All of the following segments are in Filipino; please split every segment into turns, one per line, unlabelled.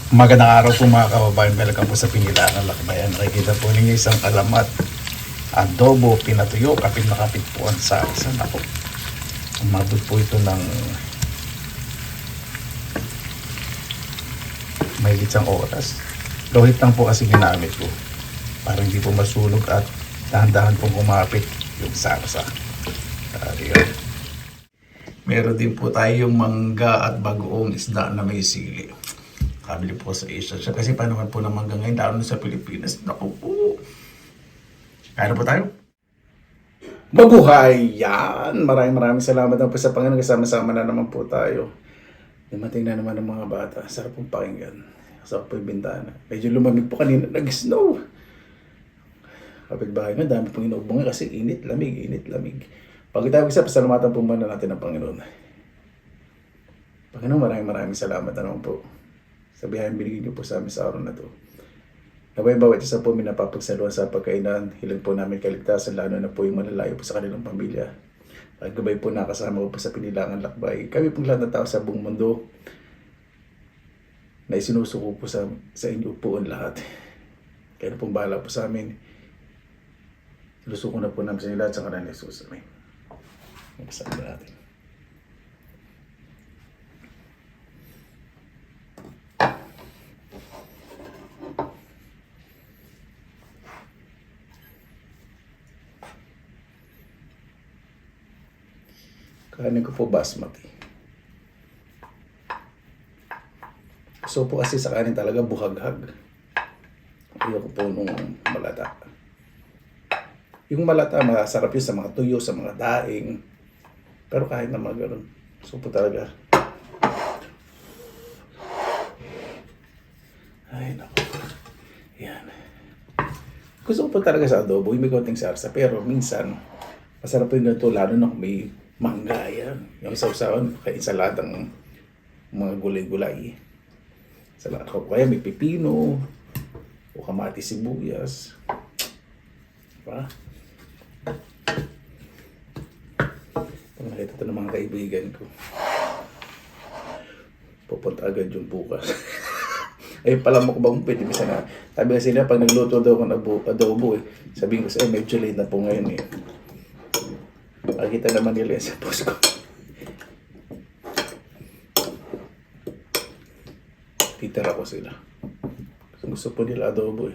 Magandang araw po mga kababayan. Welcome po sa Pinilangan Lakbayan. Nakikita po ninyo isang alamat. Adobo, pinatuyo, kapit na kapit po ang sarsa. Ako, umabot po ito ng may isang oras. Lohit lang po kasi ginamit ko para hindi po masunog at dahan-dahan pong kumapit yung sarsa. Yun. Meron din po tayong mangga at bagoong isda na may sili. Kabili po sa Asia siya. Kasi paano po ng mangga ngayon, lalo na sa Pilipinas. Naku po. Kaya na po tayo. Mabuhay! Yan! Maraming salamat na po sa Panginoon. Kasama-sama na naman po tayo. Dumating na naman ng mga bata. Sarap pong pakinggan. Sarap po yung bintana. Medyo lumamig po kanina. Nag-snow. Kapit-bahay na. Dami pong inuubangan kasi init, lamig. Pag tayo isa, pasalamatan po muna natin ang Panginoon. Panginoon, maraming salamat na naman po. Sa biyayang binigay niyo po sa amin sa araw na ito. Naway bawat isa po minapapagsaluhan sa pagkainan. Hiling po namin kaligtasan, lalo na po yung malalayo po sa kanilang pamilya. Pagkabay po nakasama ko po sa Pinilangan Lakbay. Kami pong lahat ng tao sa buong mundo na isinusuko po sa inyo po ang lahat. Kaya na pong bahala po sa amin. Sinusuko na po namin sa inyo lahat sa kanan ni Jesus. Amen. Magkasama natin. Kanin ko po basmati. So po kasi sa kanin talaga buhaghag. Ayoko po nung malata. Yung malata, masarap yun sa mga tuyo, sa mga daing. Pero kahit na mga ganun, so po talaga. Ay, naku. Yan. Gusto ko po talaga sa adobo, yung may konting sarsa. Pero minsan, masarap po yung ganito, lalo na kung may mangga yan. Yung sausawan, kaya insaladang mga gulay-gulay. Kaya may pipino, o kamati sibuyas. Diba? Pag nakita ito ng mga kaibigan ko, pupunta agad yung bukas. Ayun pala mukbang pwede. Sabi kasi nila, pag nagluto daw ako ng adobo, sabihin ko sa medyo late na po ngayon . Makikita naman nila sa post ko. Titira ko sila. Gusto po nila adobo .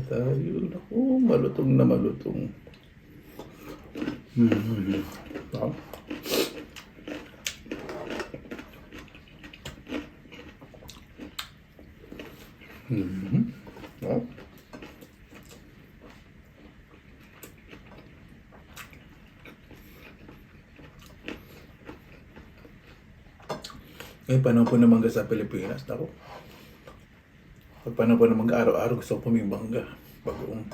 Tayo, naku, malutong na malutong. Wow. Wow. Ngayon, panahon po ng mangga sa Pilipinas. Ako, pag panahon po ng mangga, araw-araw gusto ko po may mangga. Bagoong.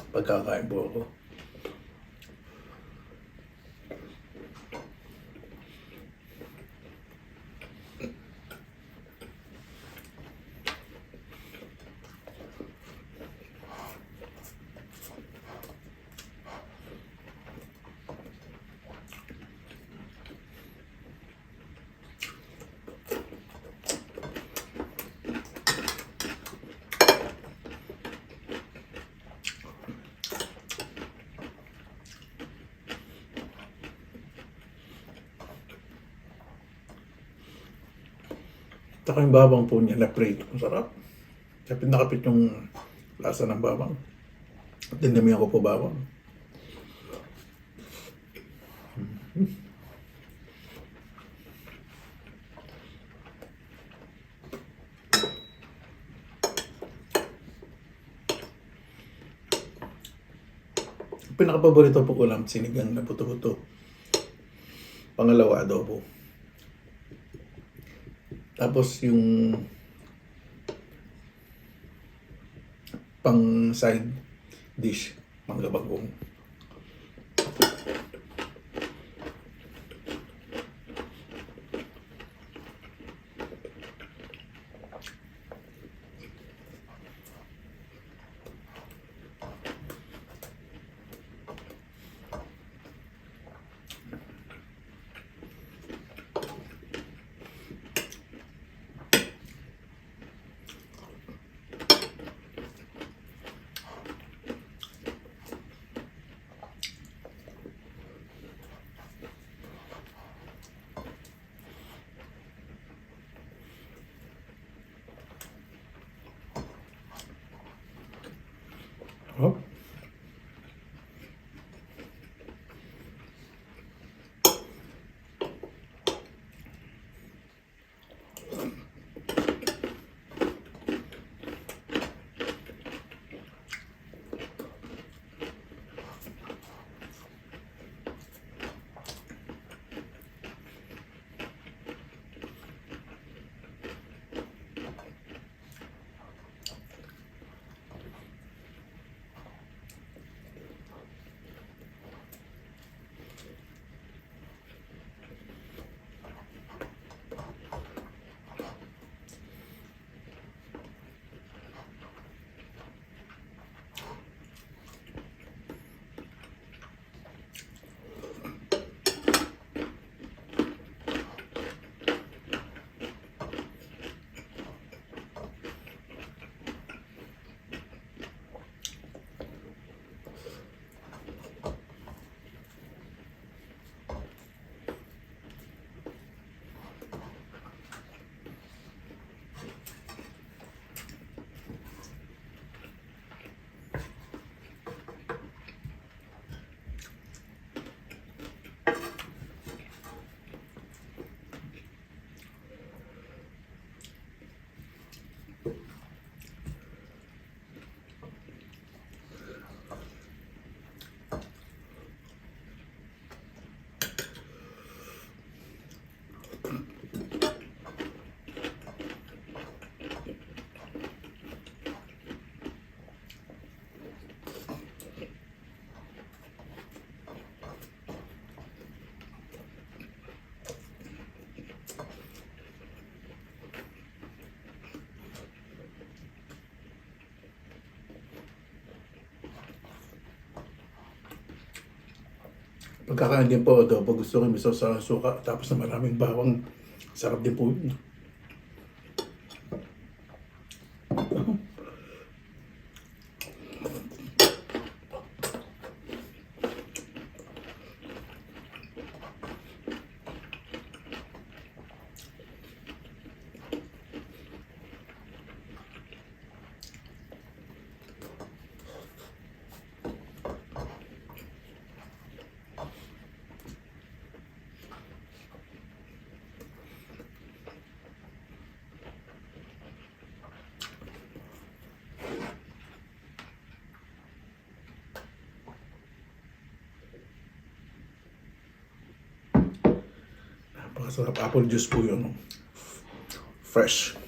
Pagkakain po ako. Saka yung bawang po niya na prito. Sarap. Kapit na kapit yung lasa ng bawang. At dinamihan ko po bawang. Pinakapaborito po ulam, sinigang na puto-puto. Pangalawa, adobo. Tapos yung pang side dish, mangga bagong. Oh. Pagkakain din po ito, pag gusto ko miso sa suka, tapos na maraming bawang, sarap din po yun. Napakasarap, apple juice po yun. Fresh.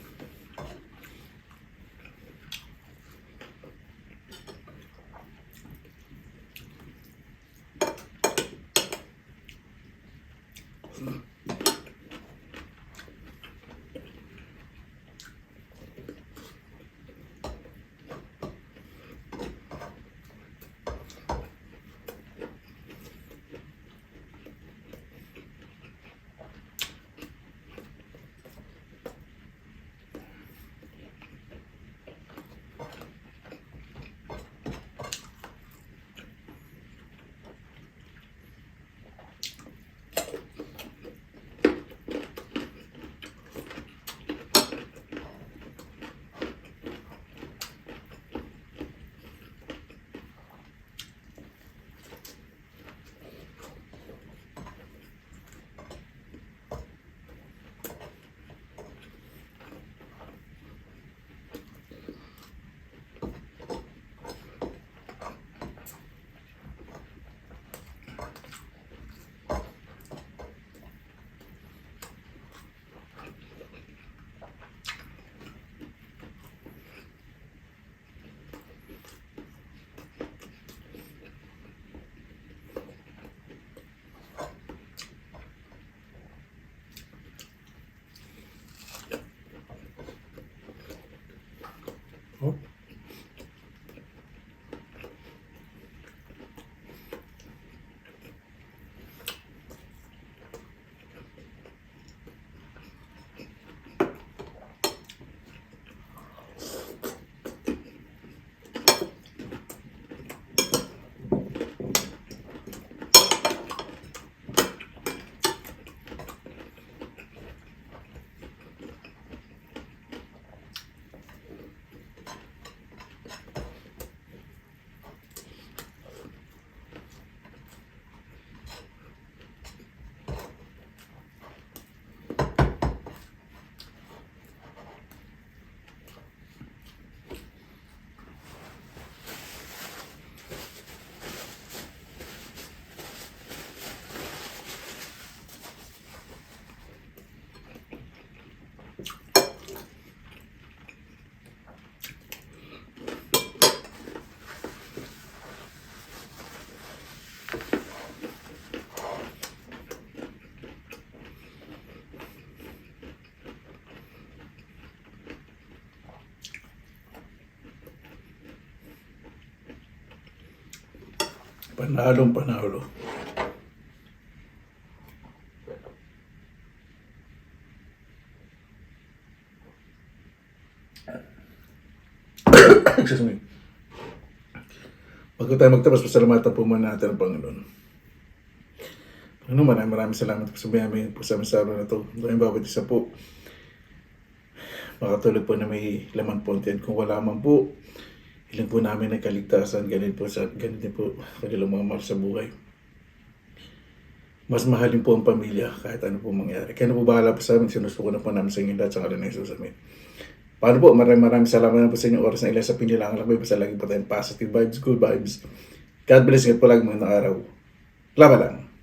Panalong panalo. Excuse me. Bago tayo magtapos, pasalamatan po muna natin ang Panginoon. Panginoon, maraming salamat po sa biyaya po sa amin sa araw na ito. Dahil bawat isa po, makatulog po na may laman po ang tiyan. Kung wala man po, ilan po namin ang kaligtasan, ganun din po kanilang mga mahal sa buhay. Mas mahalin po ang pamilya kahit ano po mangyari. Kaya na po bahala po sa amin, sinusuko na po namin sa inyo lahat sa ngalan ng Jesus. Amen. Paano po, maraming salamat na po sa inyong oras na ilan sa pinilangan lang po. Basta lagi po tayong positive vibes, good vibes. God bless, ingat po lagi mga araw. Laban lang.